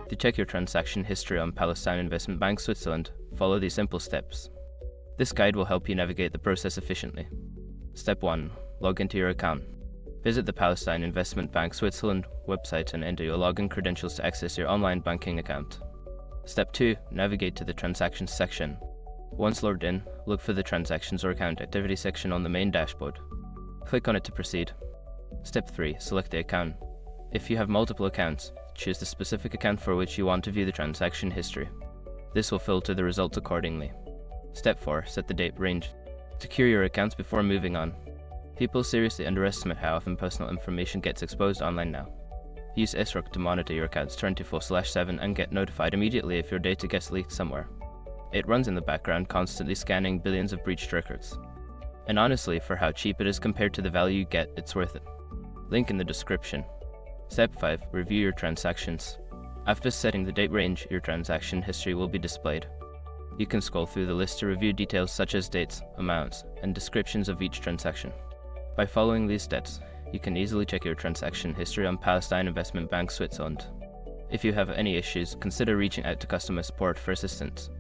To check your transaction history on Palestine Investment Bank Switzerland, follow these simple steps. This guide will help you navigate the process efficiently. Step 1. Log into your account. Visit the Palestine Investment Bank Switzerland website and enter your login credentials to access your online banking account. Step 2. Navigate to the Transactions section. Once logged in, look for the Transactions or Account Activity section on the main dashboard. Click on it to proceed. Step 3. Select the account. If you have multiple accounts, choose the specific account for which you want to view the transaction history. This will filter the results accordingly. Step 4. Set the date range. Secure your accounts before moving on. People seriously underestimate how often personal information gets exposed online now. Use SROC to monitor your accounts 24/7 and get notified immediately if your data gets leaked somewhere. It runs in the background, constantly scanning billions of breached records. And honestly, for how cheap it is compared to the value you get, it's worth it. Link in the description. Step 5. Review your transactions. After setting the date range, your transaction history will be displayed. You can scroll through the list to review details such as dates, amounts, and descriptions of each transaction. By following these steps, you can easily check your transaction history on Palestine Investment Bank Switzerland. If you have any issues, consider reaching out to customer support for assistance.